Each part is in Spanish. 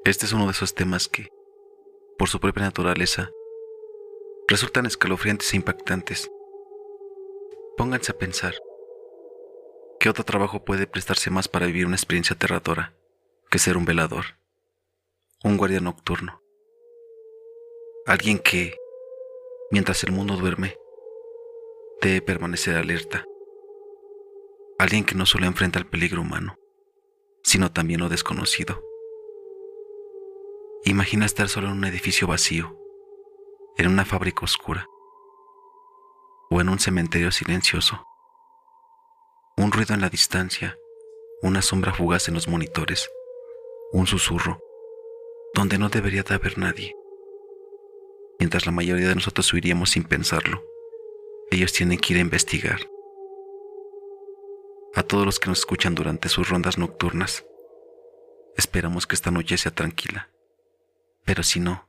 Este es uno de esos temas que, por su propia naturaleza, resultan escalofriantes e impactantes. Pónganse a pensar, ¿qué otro trabajo puede prestarse más para vivir una experiencia aterradora que ser un velador, un guardia nocturno? Alguien que, mientras el mundo duerme, debe permanecer alerta. Alguien que no solo enfrenta el peligro humano, sino también lo desconocido. Imagina estar solo en un edificio vacío, en una fábrica oscura, o en un cementerio silencioso. Un ruido en la distancia, una sombra fugaz en los monitores, un susurro, donde no debería de haber nadie. Mientras la mayoría de nosotros huiríamos sin pensarlo, ellos tienen que ir a investigar. A todos los que nos escuchan durante sus rondas nocturnas, esperamos que esta noche sea tranquila. Pero si no,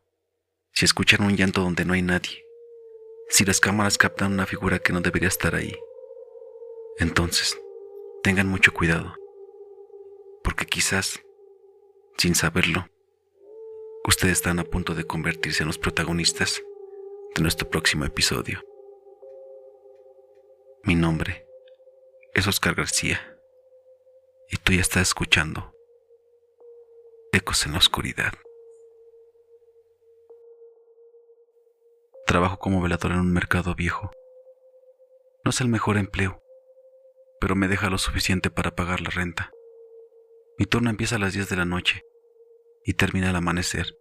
si escuchan un llanto donde no hay nadie, si las cámaras captan una figura que no debería estar ahí, entonces tengan mucho cuidado, porque quizás, sin saberlo, ustedes están a punto de convertirse en los protagonistas de nuestro próximo episodio. Mi nombre es Oscar García y tú ya estás escuchando Ecos en la Oscuridad. Trabajo como velador en un mercado viejo. No es el mejor empleo, pero me deja lo suficiente para pagar la renta. Mi turno empieza a las 10 de la noche y termina al amanecer.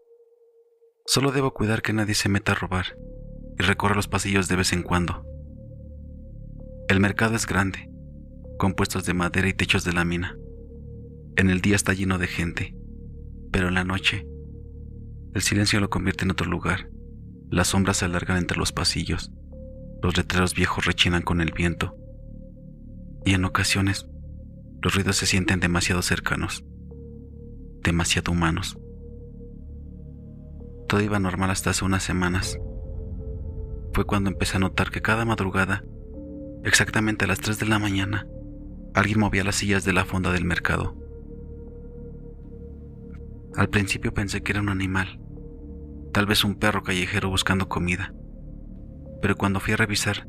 Solo debo cuidar que nadie se meta a robar y recorrer los pasillos de vez en cuando. El mercado es grande, con puestos de madera y techos de lámina. En el día está lleno de gente, pero en la noche, el silencio lo convierte en otro lugar. Las sombras se alargan entre los pasillos, los letreros viejos rechinan con el viento, y en ocasiones, los ruidos se sienten demasiado cercanos, demasiado humanos. Todo iba normal hasta hace unas semanas. Fue cuando empecé a notar que cada madrugada, exactamente a las 3 de la mañana, alguien movía las sillas de la fonda del mercado. Al principio pensé que era un animal, tal vez un perro callejero buscando comida, pero cuando fui a revisar,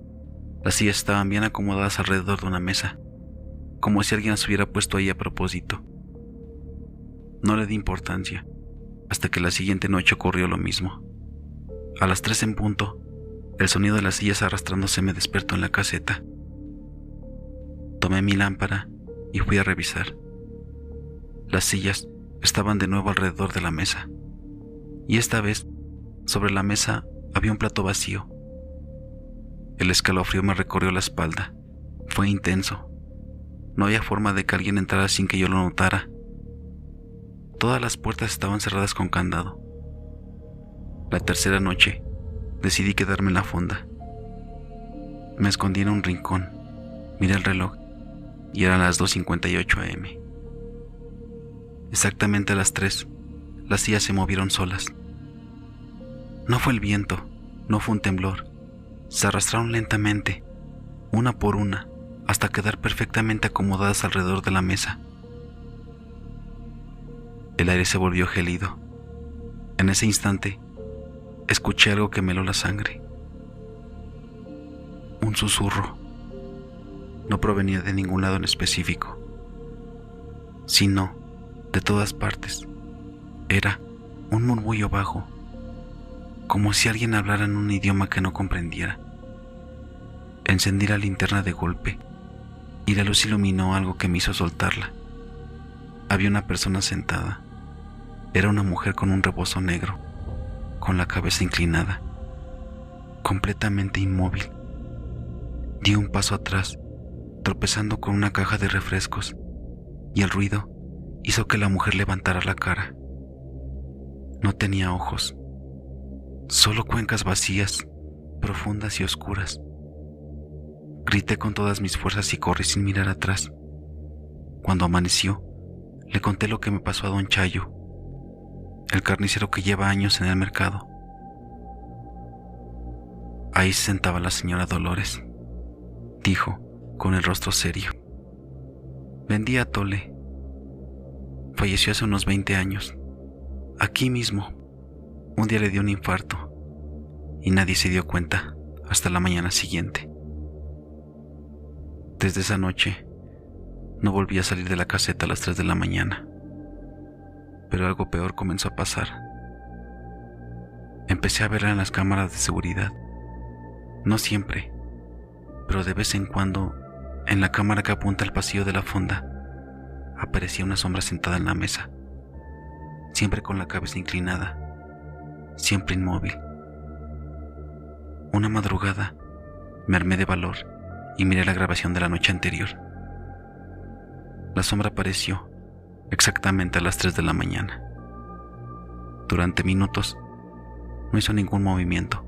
las sillas estaban bien acomodadas alrededor de una mesa, como si alguien las hubiera puesto ahí a propósito. No le di importancia, hasta que la siguiente noche ocurrió lo mismo. A las 3 en punto, el sonido de las sillas arrastrándose me despertó en la caseta. Tomé mi lámpara y fui a revisar. Las sillas estaban de nuevo alrededor de la mesa, y esta vez, sobre la mesa había un plato vacío. El escalofrío me recorrió la espalda. Fue intenso. No había forma de que alguien entrara sin que yo lo notara. Todas las puertas estaban cerradas con candado. La tercera noche, decidí quedarme en la fonda. Me escondí en un rincón, miré el reloj y eran las 2:58 a.m. Exactamente a las 3, las sillas se movieron solas. No fue el viento, no fue un temblor. Se arrastraron lentamente, una por una, hasta quedar perfectamente acomodadas alrededor de la mesa. El aire se volvió gélido. En ese instante, escuché algo que me heló la sangre. Un susurro. No provenía de ningún lado en específico, sino de todas partes. Era un murmullo bajo, como si alguien hablara en un idioma que no comprendiera. Encendí la linterna de golpe y la luz iluminó algo que me hizo soltarla. Había una persona sentada. Era una mujer con un rebozo negro, con la cabeza inclinada, completamente inmóvil. Di un paso atrás, tropezando con una caja de refrescos, y el ruido hizo que la mujer levantara la cara. No tenía ojos, solo cuencas vacías, profundas y oscuras. Grité con todas mis fuerzas y corrí sin mirar atrás. Cuando amaneció, le conté lo que me pasó a don Chayo, el carnicero que lleva años en el mercado. Ahí se sentaba la señora Dolores, dijo, con el rostro serio. Vendía atole. Falleció hace unos 20 años. Aquí mismo, un día le dio un infarto y nadie se dio cuenta hasta la mañana siguiente. Desde esa noche, no volví a salir de la caseta a las 3 de la mañana, pero algo peor comenzó a pasar. Empecé a verla en las cámaras de seguridad. No siempre, pero de vez en cuando, en la cámara que apunta al pasillo de la fonda, aparecía una sombra sentada en la mesa, siempre con la cabeza inclinada, siempre inmóvil. Una madrugada, me armé de valor y miré la grabación de la noche anterior. La sombra apareció exactamente a las 3 de la mañana. Durante minutos, no hizo ningún movimiento,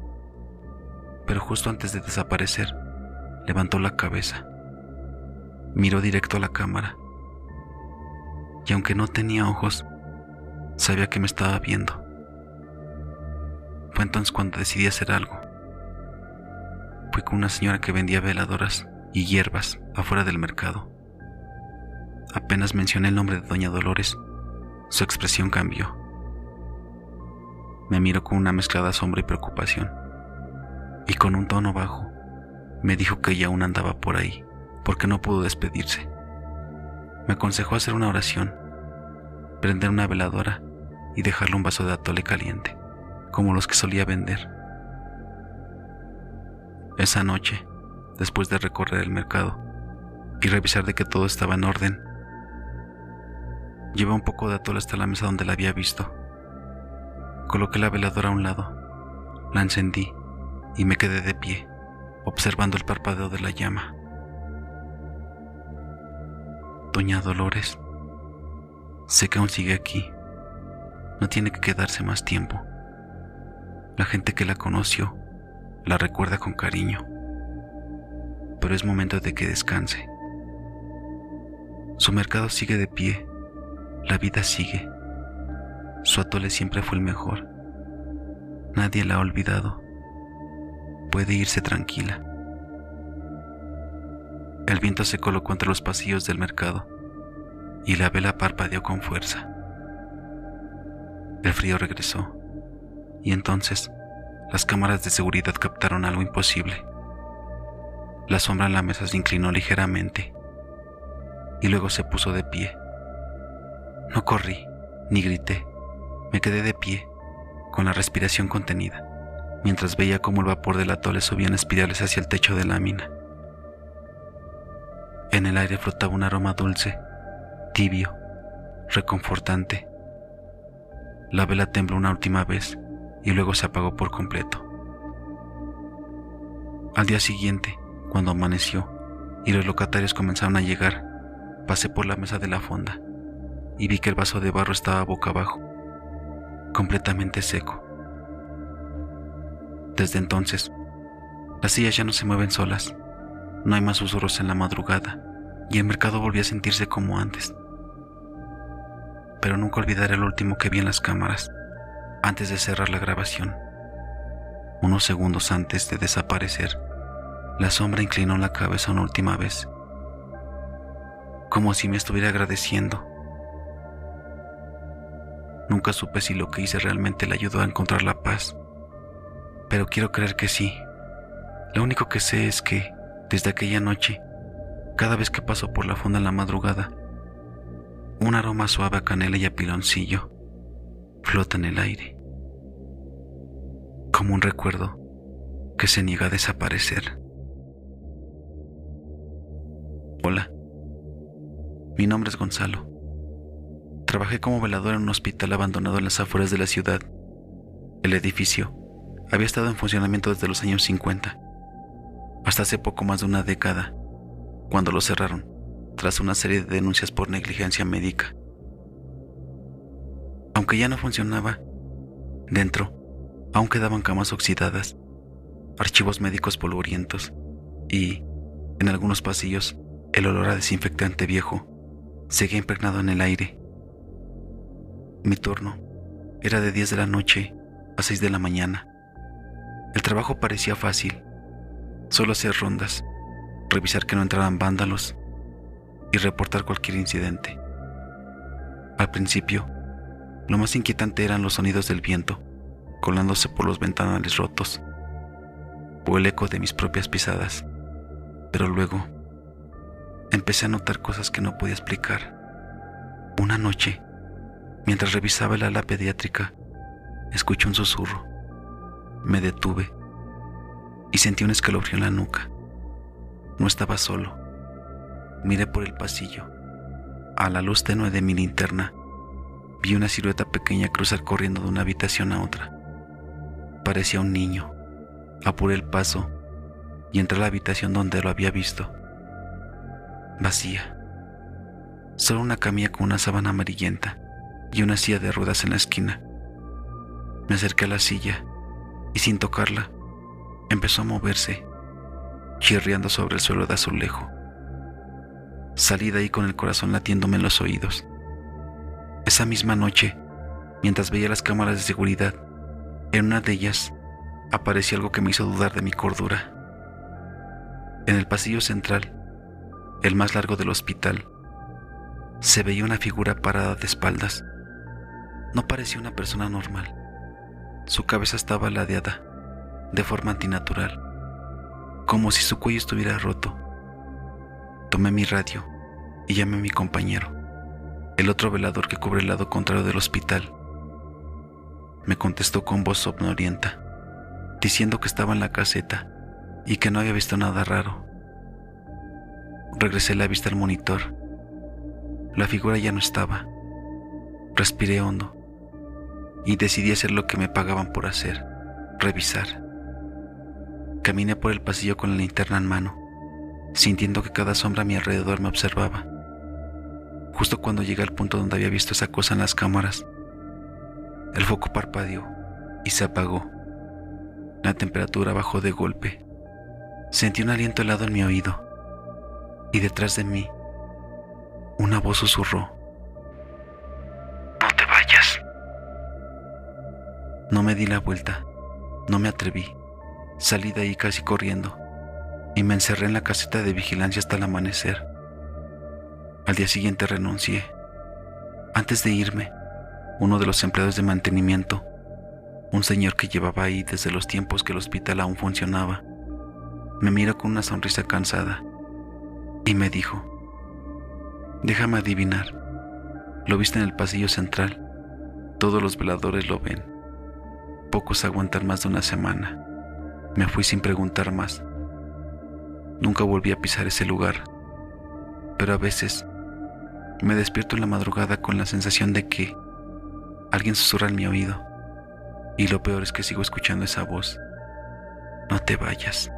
pero justo antes de desaparecer, levantó la cabeza, miró directo a la cámara, y aunque no tenía ojos, sabía que me estaba viendo. Fue entonces cuando decidí hacer algo. Fui con una señora que vendía veladoras y hierbas afuera del mercado. Apenas mencioné el nombre de doña Dolores, su expresión cambió. Me miró con una mezclada asombro y preocupación, y con un tono bajo me dijo que ella aún andaba por ahí, porque no pudo despedirse. Me aconsejó hacer una oración, prender una veladora y dejarle un vaso de atole caliente, como los que solía vender. Esa noche, después de recorrer el mercado y revisar de que todo estaba en orden, llevé un poco de atole hasta la mesa donde la había visto. Coloqué la veladora a un lado, la encendí y me quedé de pie, observando el parpadeo de la llama. Doña Dolores, sé que aún sigue aquí. No tiene que quedarse más tiempo. La gente que la conoció la recuerda con cariño, pero es momento de que descanse. Su mercado sigue de pie, la vida sigue. Su atole siempre fue el mejor. Nadie la ha olvidado. Puede irse tranquila. El viento se colocó entre los pasillos del mercado y la vela parpadeó con fuerza. El frío regresó y entonces las cámaras de seguridad captaron algo imposible. La sombra en la mesa se inclinó ligeramente y luego se puso de pie. No corrí ni grité. Me quedé de pie, con la respiración contenida, mientras veía cómo el vapor del atole subía en espirales hacia el techo de lámina. En el aire flotaba un aroma dulce, tibio, reconfortante. La vela tembló una última vez y luego se apagó por completo. Al día siguiente, cuando amaneció y los locatarios comenzaron a llegar, pasé por la mesa de la fonda y vi que el vaso de barro estaba boca abajo, completamente seco. Desde entonces, las sillas ya no se mueven solas, no hay más susurros en la madrugada y el mercado volvió a sentirse como antes. Pero nunca olvidaré lo último que vi en las cámaras antes de cerrar la grabación. Unos segundos antes de desaparecer, la sombra inclinó la cabeza una última vez, como si me estuviera agradeciendo. Nunca supe si lo que hice realmente le ayudó a encontrar la paz, pero quiero creer que sí. Lo único que sé es que, desde aquella noche, cada vez que paso por la fonda en la madrugada, un aroma suave a canela y a piloncillo flota en el aire, como un recuerdo que se niega a desaparecer. Hola, mi nombre es Gonzalo. Trabajé como velador en un hospital abandonado en las afueras de la ciudad. El edificio había estado en funcionamiento desde los años 50, hasta hace poco más de una década, cuando lo cerraron, tras una serie de denuncias por negligencia médica. Aunque ya no funcionaba, dentro aún quedaban camas oxidadas, archivos médicos polvorientos y, en algunos pasillos, el olor a desinfectante viejo seguía impregnado en el aire. Mi turno era de 10 de la noche a 6 de la mañana. El trabajo parecía fácil, solo hacer rondas, revisar que no entraran vándalos y reportar cualquier incidente. Al principio, Lo más inquietante eran los sonidos del viento, colándose por los ventanales rotos, o el eco de mis propias pisadas. Pero luego empecé a notar cosas que no podía explicar. Una noche, mientras revisaba el ala pediátrica, escuché un susurro. Me detuve y sentí un escalofrío en la nuca. No estaba solo. Miré por el pasillo. A la luz tenue de mi linterna, vi una silueta pequeña cruzar corriendo de una habitación a otra. Parecía un niño. Apuré el paso y entré a la habitación donde lo había visto. Vacía. Solo una camilla con una sábana amarillenta y una silla de ruedas en la esquina. Me acerqué a la silla y, sin tocarla, empezó a moverse, chirriando sobre el suelo de azulejo. Salí de ahí con el corazón latiéndome en los oídos. Esa misma noche, mientras veía las cámaras de seguridad, en una de ellas apareció algo que me hizo dudar de mi cordura. En el pasillo central, el más largo del hospital, se veía una figura parada de espaldas. No parecía una persona normal. Su cabeza estaba ladeada, de forma antinatural, como si su cuello estuviera roto. Tomé mi radio y llamé a mi compañero, el otro velador que cubre el lado contrario del hospital. Me contestó con voz somnolienta, diciendo que estaba en la caseta y que no había visto nada raro. Regresé la vista al monitor. La figura ya no estaba. Respiré hondo y decidí hacer lo que me pagaban por hacer: revisar. Caminé por el pasillo con la linterna en mano, sintiendo que cada sombra a mi alrededor me observaba. Justo cuando llegué al punto donde había visto esa cosa en las cámaras, el foco parpadeó y se apagó. La temperatura bajó de golpe. Sentí un aliento helado en mi oído y detrás de mí una voz susurró: "No te vayas". No me di la vuelta, no me atreví. Salí de ahí casi corriendo y me encerré en la caseta de vigilancia hasta el amanecer. Al día siguiente renuncié. Antes de irme, uno de los empleados de mantenimiento, un señor que llevaba ahí desde los tiempos que el hospital aún funcionaba, me miró con una sonrisa cansada y me dijo: "Déjame adivinar, lo viste en el pasillo central. Todos los veladores lo ven. Pocos aguantan más de una semana". Me fui sin preguntar más. Nunca volví a pisar ese lugar, pero a veces me despierto en la madrugada con la sensación de que alguien susurra en mi oído, y lo peor es que sigo escuchando esa voz: "No te vayas".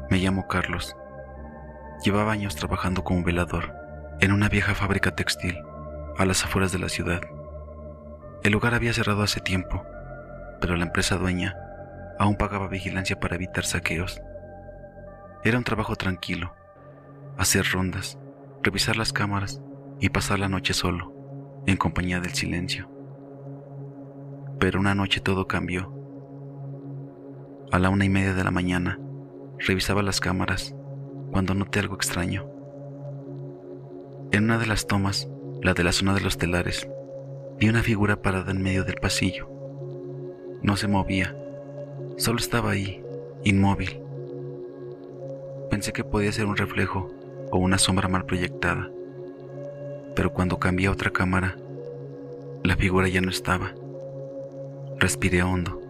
Me llamo Carlos. Llevaba años trabajando como velador en una vieja fábrica textil a las afueras de la ciudad. El lugar había cerrado hace tiempo, pero la empresa dueña aún pagaba vigilancia para evitar saqueos. Era un trabajo tranquilo: hacer rondas, revisar las cámaras y pasar la noche solo, en compañía del silencio. Pero una noche todo cambió. A la 1:30 de la mañana, revisaba las cámaras cuando noté algo extraño. En una de las tomas, la de la zona de los telares, vi una figura parada en medio del pasillo. No se movía, solo estaba ahí, inmóvil. Pensé que podía ser un reflejo o una sombra mal proyectada, pero cuando cambié a otra cámara, la figura ya no estaba. Respiré hondo.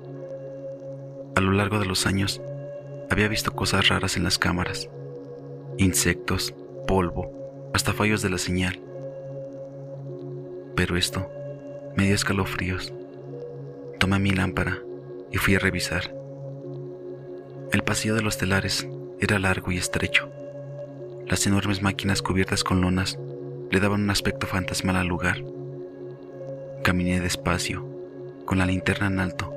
A lo largo de los años, había visto cosas raras en las cámaras: insectos, polvo, hasta fallos de la señal. Pero esto me dio escalofríos. Tomé mi lámpara y fui a revisar. El pasillo de los telares era largo y estrecho. Las enormes máquinas cubiertas con lonas le daban un aspecto fantasmal al lugar. Caminé despacio, con la linterna en alto,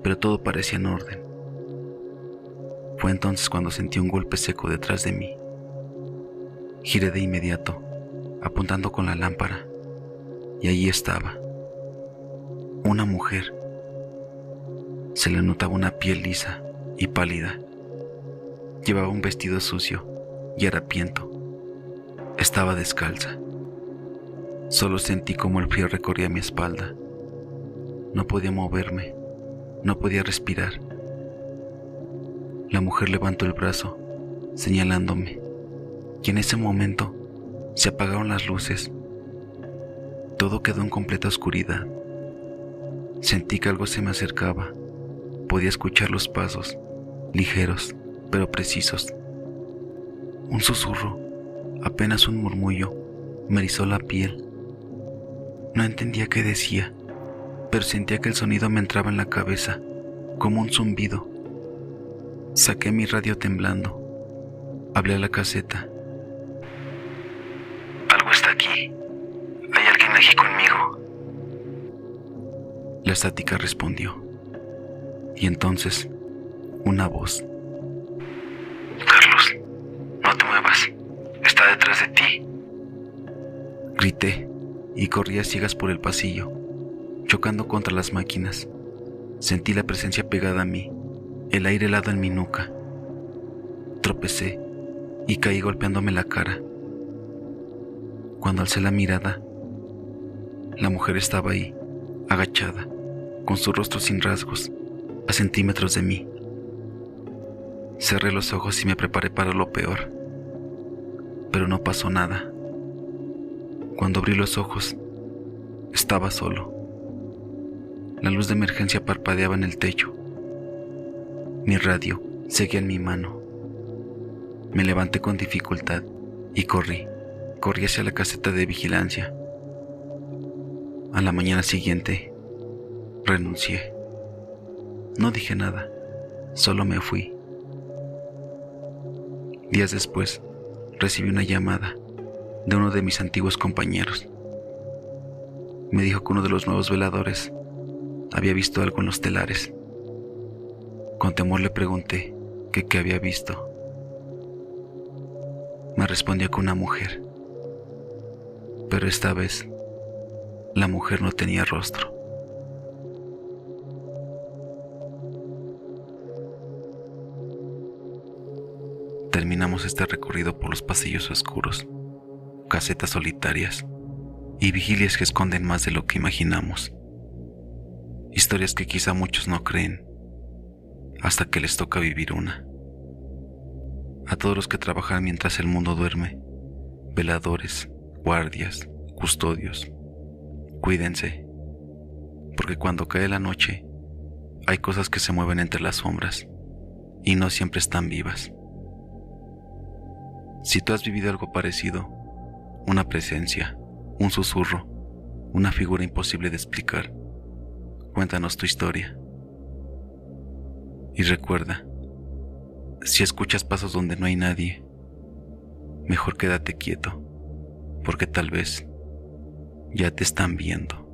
pero todo parecía en orden. Fue entonces cuando sentí un golpe seco detrás de mí. Giré de inmediato, apuntando con la lámpara, y allí estaba una mujer. Se le notaba una piel lisa y pálida. Llevaba un vestido sucio, y harapiento. Estaba descalza. Solo sentí como el frío recorría mi espalda. No podía moverme, no podía respirar. La mujer levantó el brazo, señalándome, y en ese momento se apagaron las luces. Todo quedó en completa oscuridad. Sentí que algo se me acercaba. Podía escuchar los pasos, ligeros pero precisos. Un susurro, apenas un murmullo, me erizó la piel. No entendía qué decía, pero sentía que el sonido me entraba en la cabeza, como un zumbido. Saqué mi radio temblando. Hablé a la caseta. Algo está aquí. Hay alguien aquí conmigo. La estática respondió. Y entonces, una voz. Carlos, no te muevas. Está detrás de ti. Grité y corrí a ciegas por el pasillo, chocando contra las máquinas. Sentí la presencia pegada a mí, el aire helado en mi nuca. Tropecé y caí golpeándome la cara. Cuando alcé la mirada, la mujer estaba ahí, agachada, con su rostro sin rasgos, a centímetros de mí. Cerré los ojos y me preparé para lo peor, pero no pasó nada. Cuando abrí los ojos, estaba solo. La luz de emergencia parpadeaba en el techo. Mi radio seguía en mi mano. Me levanté con dificultad y corrí hacia la caseta de vigilancia. A la mañana siguiente, renuncié. No dije nada, solo me fui. Días después, recibí una llamada de uno de mis antiguos compañeros. Me dijo que uno de los nuevos veladores había visto algo en los telares. Con temor le pregunté que qué había visto. Me respondió que una mujer, pero esta vez la mujer no tenía rostro. Terminamos este recorrido por los pasillos oscuros, casetas solitarias y vigilias que esconden más de lo que imaginamos. Historias que quizá muchos no creen, hasta que les toca vivir una. A todos los que trabajan mientras el mundo duerme, veladores, guardias, custodios, cuídense, porque cuando cae la noche, hay cosas que se mueven entre las sombras y no siempre están vivas. Si tú has vivido algo parecido, una presencia, un susurro, una figura imposible de explicar, cuéntanos tu historia. Y recuerda, si escuchas pasos donde no hay nadie, mejor quédate quieto, porque tal vez ya te están viendo.